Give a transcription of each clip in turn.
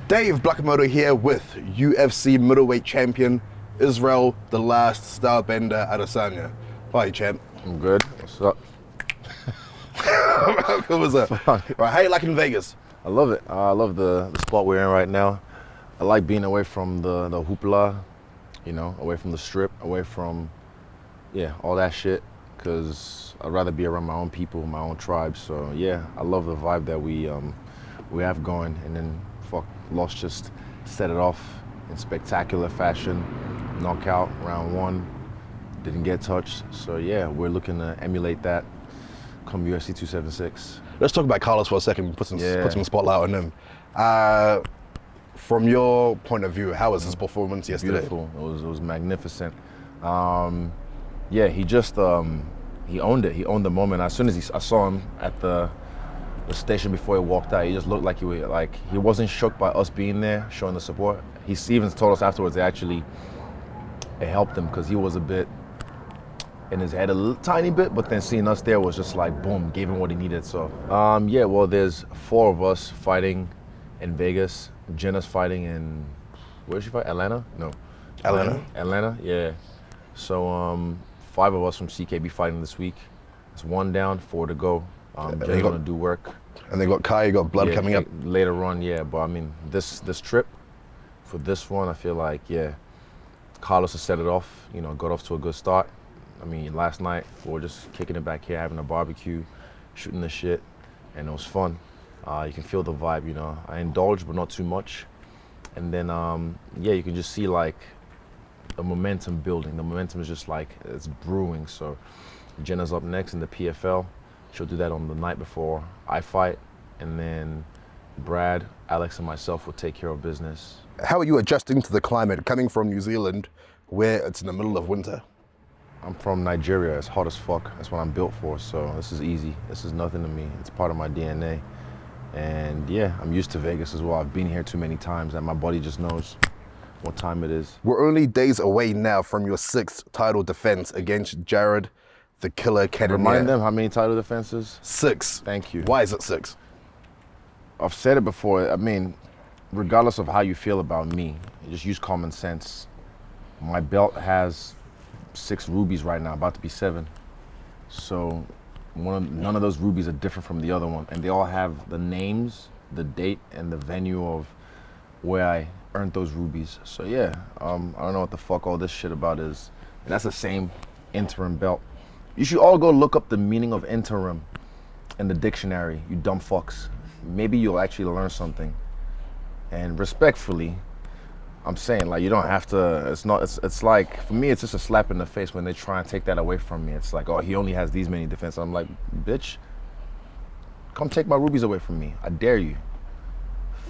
Dave Blakamoto here with UFC middleweight champion Israel the Last Stylebender Adesanya. How are you, champ? I'm good. What's up? What was that? Right, how you liking Vegas? I love it. I love the spot we're in right now. I like being away from the hoopla, you know, away from the strip, away from, all that shit, because I'd rather be around my own people, my own tribe. So yeah, I love the vibe that we have going, and then Lost just set it off in spectacular fashion. Knockout, round one, didn't get touched. So yeah, we're looking to emulate that come UFC 276. Let's talk about Carlos for a second, put some spotlight on him. From your point of view, how was his performance yesterday? Beautiful, it was magnificent. He just, he owned it. He owned the moment. As soon as I saw him at the station before he walked out, he just looked like he wasn't shook by us being there, showing the support. He even told us afterwards it helped him because he was a bit in his head tiny bit, but then seeing us there was just like boom, gave him what he needed. So there's 4 of us fighting in Vegas. Jenna's fighting in, where did she fight? Atlanta? No. Atlanta, yeah. So 5 of us from CKB fighting this week. It's 1 down, 4 to go. Jenna's gonna do work. And they got Kai, you got Blood coming up. Later on, but I mean, this trip, for this one, I feel like, Carlos has set it off, got off to a good start. I mean, last night, we were just kicking it back here, having a barbecue, shooting the shit, and it was fun. You can feel the vibe, I indulged, but not too much. And then, you can just see like the momentum building. The momentum is just like, it's brewing. So Jenna's up next in the PFL. She'll do that on the night before I fight. And then Brad, Alex, and myself will take care of business. How are you adjusting to the climate coming from New Zealand where it's in the middle of winter? I'm from Nigeria. It's hot as fuck. That's what I'm built for. So this is easy. This is nothing to me. It's part of my DNA. And I'm used to Vegas as well. I've been here too many times and my body just knows what time it is. We're only days away now from your 6th title defense against Jared the Killer Cannonier. Remind them how many title defenses? 6. Thank you. Why is it 6? I've said it before. I mean, regardless of how you feel about me, you just use common sense. My belt has 6 rubies right now, about to be 7. So none of those rubies are different from the other one, and they all have the names, the date, and the venue of where I earned those rubies. So I don't know what the fuck all this shit about is. And that's the same interim belt. You should all go look up the meaning of interim in the dictionary, you dumb fucks. Maybe you'll actually learn something. And respectfully, I'm saying, like, you don't have to, it's like, for me, it's just a slap in the face when they try and take that away from me. It's like, oh, he only has these many defenses. I'm like, bitch, come take my rubies away from me. I dare you.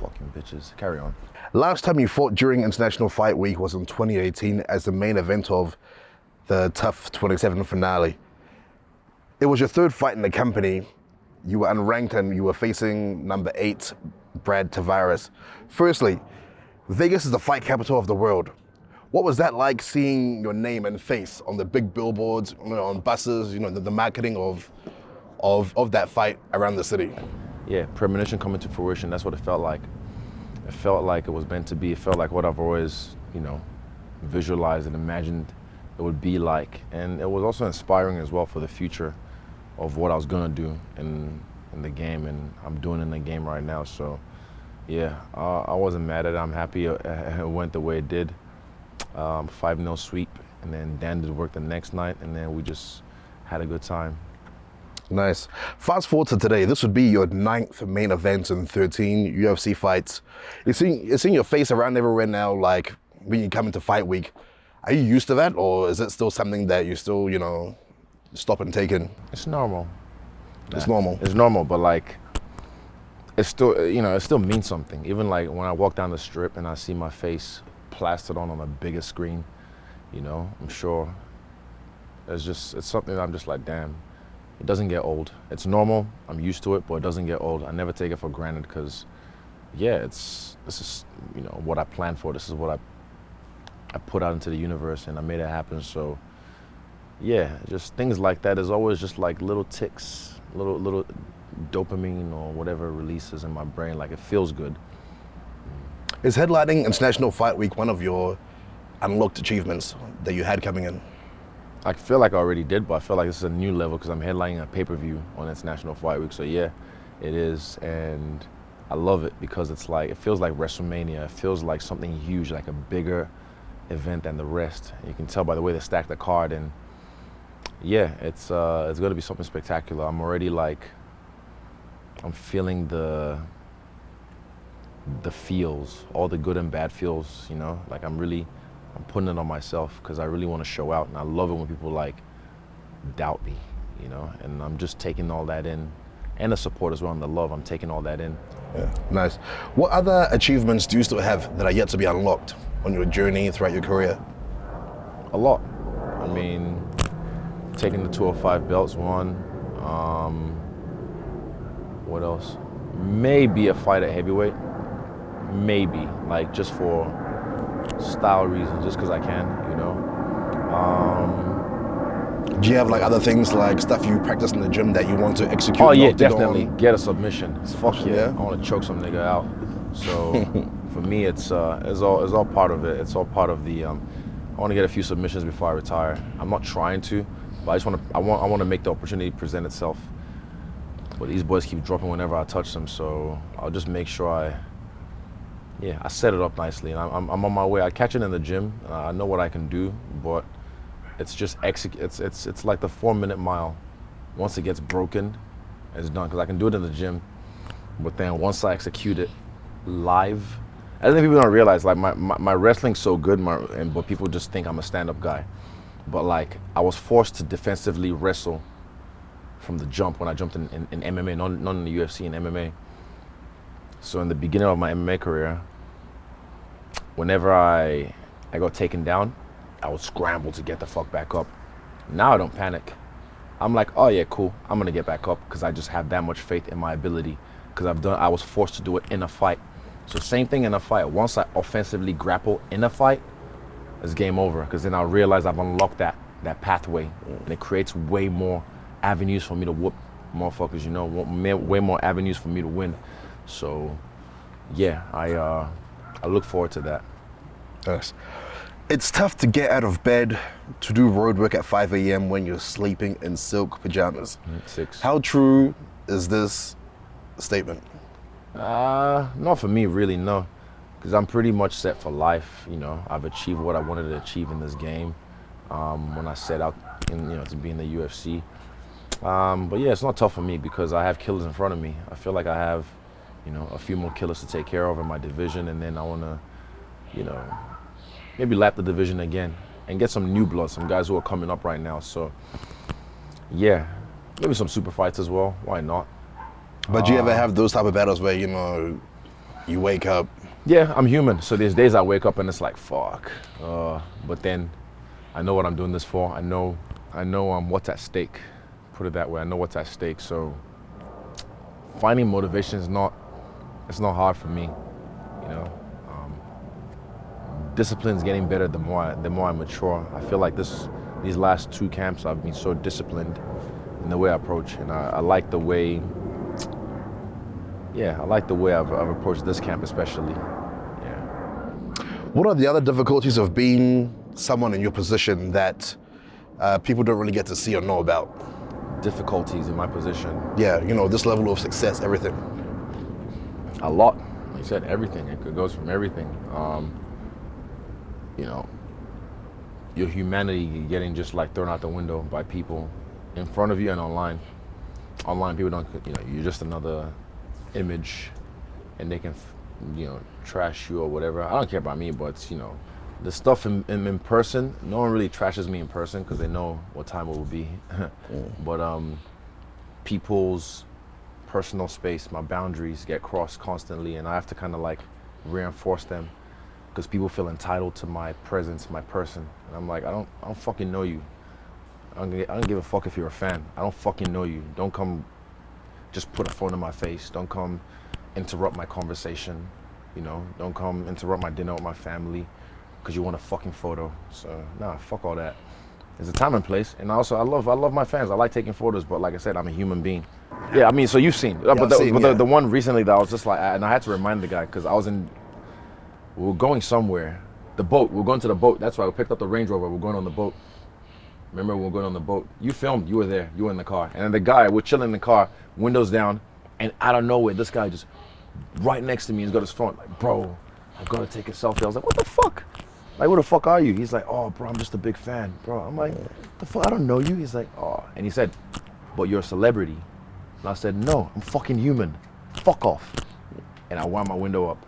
Fucking bitches. Carry on. Last time you fought during International Fight Week was in 2018 as the main event of the TUF 27 finale. It was your 3rd fight in the company. You were unranked and you were facing number 8, Brad Tavares. Firstly, Vegas is the fight capital of the world. What was that like, seeing your name and face on the big billboards, on buses, the marketing of that fight around the city? Yeah, premonition coming to fruition. That's what it felt like. It felt like it was meant to be. It felt like what I've always, visualized and imagined it would be like. And it was also inspiring as well for the future of what I was gonna do in the game, and I'm doing in the game right now. So I wasn't mad at it. I'm happy it went the way it did. 5-0 sweep, and then Dan did work the next night, and then we just had a good time. Nice. Fast forward to today. This would be your 9th main event in 13 UFC fights. You're seeing your face around everywhere now, like when you come into fight week. Are you used to that, or is it still something that you still, stop and take in? It's normal. It's normal. It's normal, but like, it's still, it still means something. Even like when I walk down the strip and I see my face plastered on a bigger screen, I'm sure it's something that I'm just like, damn, it doesn't get old. It's normal, I'm used to it, but it doesn't get old. I never take it for granted because, this is, what I planned for. This is what I put out into the universe, and I made it happen. So yeah, just things like that. There's always just like little ticks, little dopamine or whatever releases in my brain. Like it feels good. Is headlining International Fight Week one of your unlocked achievements that you had coming in? I feel like I already did, but I feel like this is a new level because I'm headlining a pay-per-view on International Fight Week. So yeah, it is, and I love it because it's like, it feels like WrestleMania. It feels like something huge, like a bigger event than the rest. You can tell by the way they stack the card, and yeah, it's going to be something spectacular. I'm already like, I'm feeling the feels, all the good and bad feels, you know, like I'm putting it on myself because I really want to show out, and I love it when people like doubt me, you know, and I'm just taking all that in, and the support as well, and the love, I'm taking all that in. Yeah, nice. What other achievements do you still have that are yet to be unlocked on your journey throughout your career? A lot. I mean, taking the 205 belts, one. What else? Maybe a fight at heavyweight. Maybe, like just for style reasons, just because I can, you know. Do you have like other things, like stuff you practice in the gym that you want to execute? Oh in the yeah, octagon? definitely. Get a submission. Fuck yeah. yeah? I want to choke some nigga out. So for me, it's all part of it. It's all part of the. I want to get a few submissions before I retire. I'm not trying to, but I just want to. I want to make the opportunity present itself. But these boys keep dropping whenever I touch them, so I'll just make sure I set it up nicely, and I'm on my way. I catch it in the gym. I know what I can do, but it's just it's like the 4-minute mile. Once it gets broken, it's done. Because I can do it in the gym, but then once I execute it live, I think people don't realize like my wrestling's so good, but people just think I'm a stand-up guy. But like I was forced to defensively wrestle from the jump when I jumped in MMA, not in the UFC, in MMA. So in the beginning of my MMA career, whenever I got taken down, I would scramble to get the fuck back up. Now I don't panic. I'm like, oh yeah, cool. I'm gonna get back up because I just have that much faith in my ability. Because I was forced to do it in a fight. So same thing in a fight. Once I offensively grapple in a fight, it's game over. Because then I realize I've unlocked that pathway, and it creates way more avenues for me to whoop motherfuckers. You know, way more avenues for me to win. So yeah, I look forward to that. Yes. It's tough to get out of bed to do road work at 5 a.m. when you're sleeping in silk pajamas. 6. How true is this statement? Not for me, really, no. Because I'm pretty much set for life. You know, I've achieved what I wanted to achieve in this game when I set out, to be in the UFC. But yeah, it's not tough for me because I have killers in front of me. I feel like I have, a few more killers to take care of in my division, and then I want to, maybe lap the division again and get some new blood, some guys who are coming up right now. So yeah, maybe some super fights as well. Why not? But do you ever have those type of battles where, you wake up? Yeah, I'm human. So there's days I wake up and it's like, fuck. But then I know what I'm doing this for. I know what's at stake. Put it that way. I know what's at stake. So finding motivation is not hard for me. Discipline's getting better the more I mature. I feel like these last 2 camps I've been so disciplined in the way I approach, and I like the way. Yeah, I like the way I've approached this camp especially. Yeah. What are the other difficulties of being someone in your position that people don't really get to see or know about? Difficulties in my position? Yeah, this level of success, everything. A lot. Like you said, everything. It goes from everything. Your humanity getting just like thrown out the window by people in front of you and online. Online, people don't, you're just another image, and they can, trash you or whatever. I don't care about me, but the stuff in person, no one really trashes me in person because they know what time it will be. But people's personal space, my boundaries get crossed constantly, and I have to kind of like reinforce them. Because people feel entitled to my presence, my person. And I'm like, I don't fucking know you. I don't give a fuck if you're a fan. I don't fucking know you. Don't come just put a phone in my face. Don't come interrupt my conversation. Don't come interrupt my dinner with my family because you want a fucking photo. So, nah, fuck all that. There's a time and place, and also I love my fans. I like taking photos, but like I said, I'm a human being. Yeah, I mean, so you've seen, I've seen, yeah. the one recently that I was just like, and I had to remind the guy because we were going somewhere, the boat. We were going to the boat. That's why we picked up the Range Rover. We're going on the boat. Remember, we were going on the boat. You filmed. You were there. You were in the car, and then the guy, we're chilling in the car, windows down, and out of nowhere, this guy just right next to me. He's got his phone. Like, bro, I'm gonna take a selfie. I was like, what the fuck? Like, who the fuck are you? He's like, oh, bro, I'm just a big fan, bro. I'm like, the fuck? I don't know you. He's like, oh, and he said, but you're a celebrity. And I said, no, I'm fucking human. Fuck off. And I wound my window up.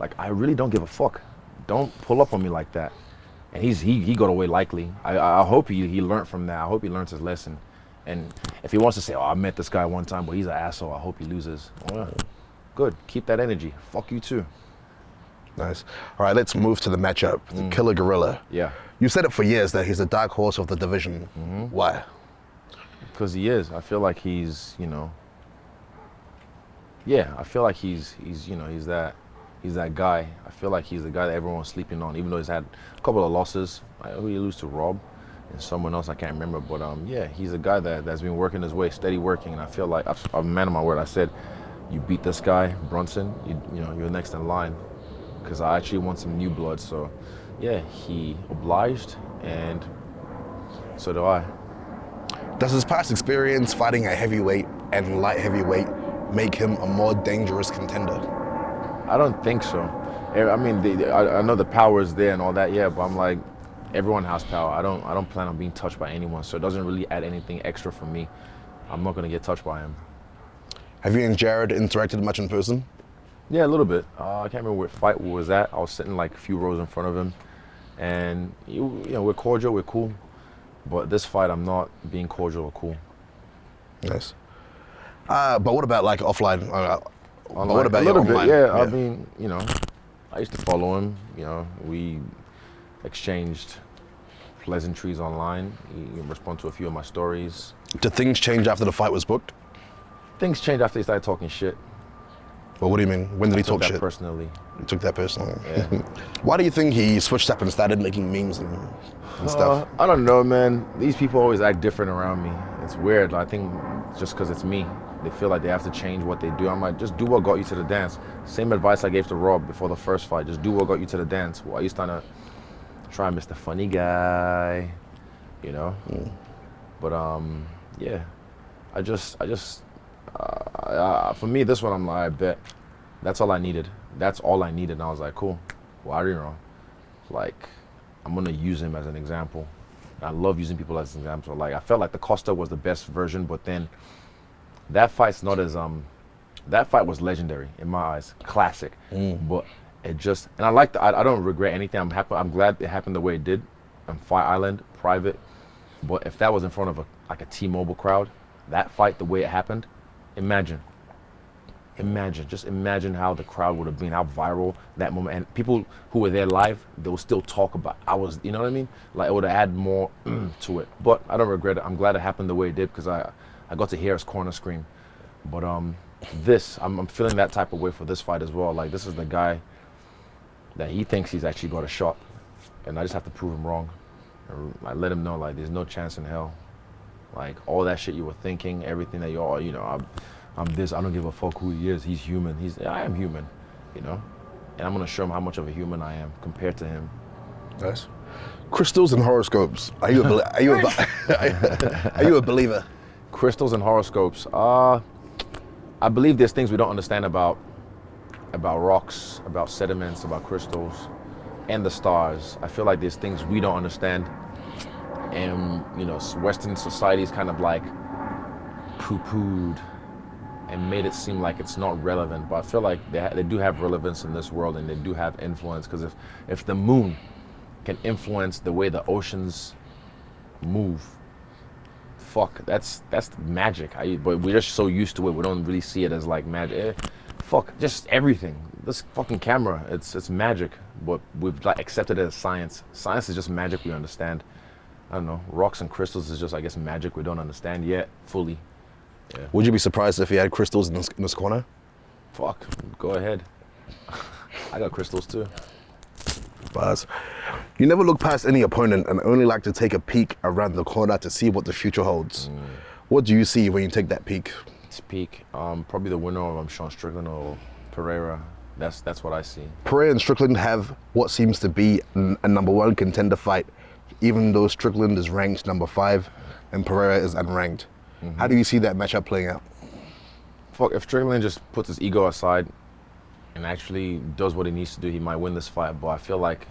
Like, I really don't give a fuck. Don't pull up on me like that. And he got away likely. I hope he learned from that. I hope he learns his lesson. And if he wants to say, oh, I met this guy one time, but he's an asshole, I hope he loses. Well, good. Keep that energy. Fuck you too. Nice. All right, let's move to the matchup. The Killer Gorilla. Yeah. You said it for years that he's a dark horse of the division. Why? Because he is. I feel like he's, yeah, I feel like he's that guy. I feel like he's the guy that everyone's sleeping on, even though he's had a couple of losses. Who he lose to Rob and someone else, I can't remember. But yeah, he's a guy that's been working his way, steady working. And I feel like, I'm a man of my word. I said, you beat this guy, Brunson, you're next in line. Because I actually want some new blood. So yeah, he obliged, and so do I. Does his past experience fighting at heavyweight and light heavyweight make him a more dangerous contender? I don't think so. I mean, I know the power is there and all that, yeah, but I'm like, everyone has power. I don't plan on being touched by anyone, so it doesn't really add anything extra for me. I'm not gonna get touched by him. Have you and Jared interacted much in person? Yeah, a little bit. I can't remember what fight was that. I was sitting like a few rows in front of him, and we're cordial, we're cool. But this fight, I'm not being cordial or cool. Nice. But what about like offline? Online, what about a little online? bit, yeah. I mean, I used to follow him. We exchanged pleasantries online. He responded to a few of my stories. Did things change after the fight was booked? Things changed after he started talking shit. Well, what do you mean? When did he talk shit? Personally. You took that personally? Yeah. Why do you think he switched up and started making memes and stuff? I don't know, man. These people always act different around me. It's weird. I think just because it's me. They feel like they have to change what they do. I'm like, just do what got you to the dance. Same advice I gave to Rob before the first fight. Just do what got you to the dance. Why are you starting to try and Mr. Funny Guy, But yeah, for me, this one, I'm like, I bet that's all I needed. That's all I needed. And I was like, cool. Well, I didn't know. Like, I'm gonna use him as an example. I love using people as an example. Like, I felt like the Costa was the best version, but then that fight's not as that fight was legendary in my eyes, classic. But it just, and I don't regret anything. I'm happy. I'm glad it happened the way it did on Fight Island, private. But if that was in front of a T-Mobile crowd, that fight the way it happened, imagine how the crowd would have been, how viral that moment, and people who were there live, they'll still talk about. You know what I mean? Like, it would have added more to it. But I don't regret it. I'm glad it happened the way it did because I got to hear his corner scream. But I'm feeling that type of way for this fight as well. Like, this is the guy that he thinks he's actually got a shot, and I just have to prove him wrong. I let him know, like, there's no chance in hell. Like, all that shit you were thinking, everything that I'm this, I don't give a fuck who he is. He's human. I am human, And I'm gonna show him how much of a human I am compared to him. Nice. Crystals and horoscopes. Are you a believer? Crystals and horoscopes. I believe there's things we don't understand about rocks, about sediments, about crystals, and the stars. I feel like there's things we don't understand, and Western society's kind of like poo-pooed and made it seem like it's not relevant. But I feel like they do have relevance in this world, and they do have influence. Because if the moon can influence the way the oceans move, fuck, that's magic. But we're just so used to it, we don't really see it as like magic. Fuck, just everything. This fucking camera, it's magic. But we've like accepted it as science. Science is just magic we understand. I don't know. Rocks and crystals is just, I guess, magic we don't understand yet fully. Yeah. Would you be surprised if he had crystals in this corner? Fuck, go ahead. I got crystals too. Bars. You never look past any opponent and only like to take a peek around the corner to see what the future holds. What do you see when you take that peek? It's peak. Probably the winner of Sean Strickland or Pereira. That's what I see. Pereira and Strickland have what seems to be a number one contender fight, even though Strickland is ranked number 5 and Pereira is unranked. How do you see that matchup playing out? Fuck, if Strickland just puts his ego aside and actually does what he needs to do, he might win this fight. But I feel like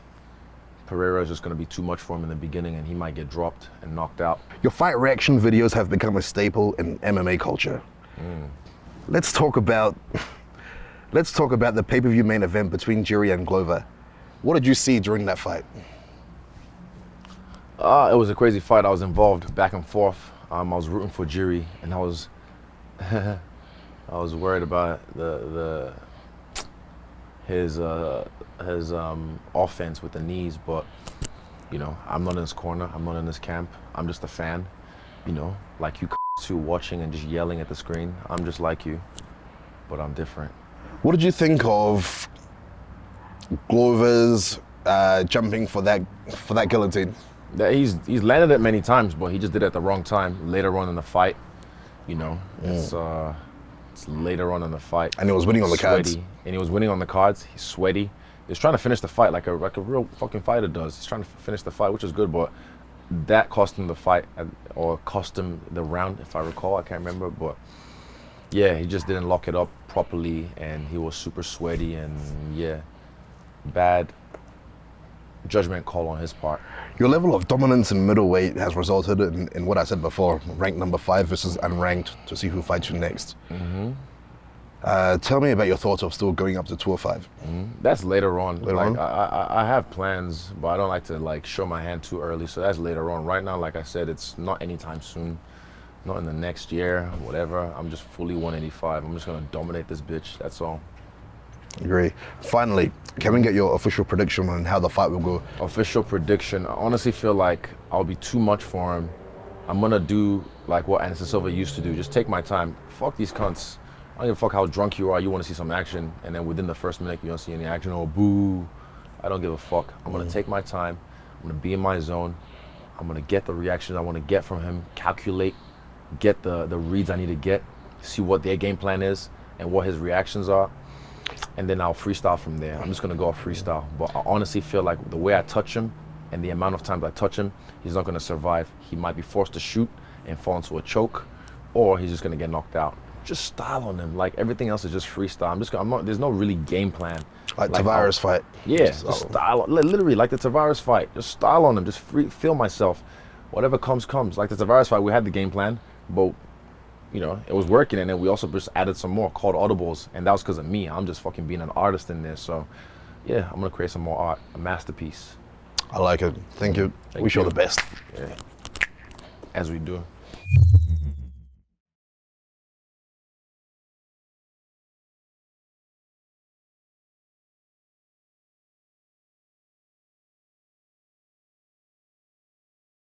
Pereira is just going to be too much for him in the beginning and he might get dropped and knocked out. Your fight reaction videos have become a staple in MMA culture. Let's talk about the pay-per-view main event between Jiri and Glover. What did you see during that fight? It was a crazy fight. I was involved back and forth. I was rooting for Jiri, and I was I was worried about his offense with the knees, but you know, I'm not in his corner. I'm not in his camp. I'm just a fan, you know, like you two watching and just yelling at the screen. I'm just like you, but I'm different. What did you think of Glover's jumping for that guillotine? He's landed it many times, but he just did it at the wrong time later on in the fight. You know, it's later on in the fight. And he was winning on the cards. And he was winning on the cards. He's sweaty. He was trying to finish the fight like a real fucking fighter does. He's trying to finish the fight, which is good, but that cost him the fight, or cost him the round, if I recall. I can't remember, but yeah, he just didn't lock it up properly, and he was super sweaty, and yeah, bad judgment call on his part. Your level of dominance in middleweight has resulted in what I said before, ranked number 5 versus unranked, to see who fights you next. Tell me about your thoughts of still going up to 205. That's later on. Later on? I have plans, but I don't like to like show my hand too early, so that's later on. Right now, like I said, it's not anytime soon, not in the next year, whatever. I'm just fully 185. I'm just gonna dominate this bitch, that's all. Agree. Finally, can we get your official prediction on how the fight will go? Official prediction. I honestly feel like I'll be too much for him. I'm gonna do like what Anderson Silva used to do. Just take my time. Fuck these cunts. I don't give a fuck how drunk you are. You want to see some action, and then within the first minute you don't see any action. Or boo. I don't give a fuck. I'm gonna take my time. I'm gonna be in my zone. I'm gonna get the reactions I want to get from him. Calculate, get the reads I need to get. See what their game plan is and what his reactions are. And then I'll freestyle from there. I'm just gonna go off freestyle. But I honestly feel like the way I touch him and the amount of times I touch him, he's not gonna survive. He might be forced to shoot and fall into a choke, or he's just gonna get knocked out. Just style on him. Like everything else is just freestyle. There's no really game plan. Like Tavares fight. Yeah, just style. Literally like the Tavares fight. Just style on him. Just feel myself. Whatever comes. Like the Tavares fight, we had the game plan, but you know, it was working, and then we also just added some more called audibles, and that was because of me. I'm just fucking being an artist in there. So, yeah, I'm gonna create some more art, a masterpiece. I like it. Thank you. Wish you all the best. Yeah. As we do.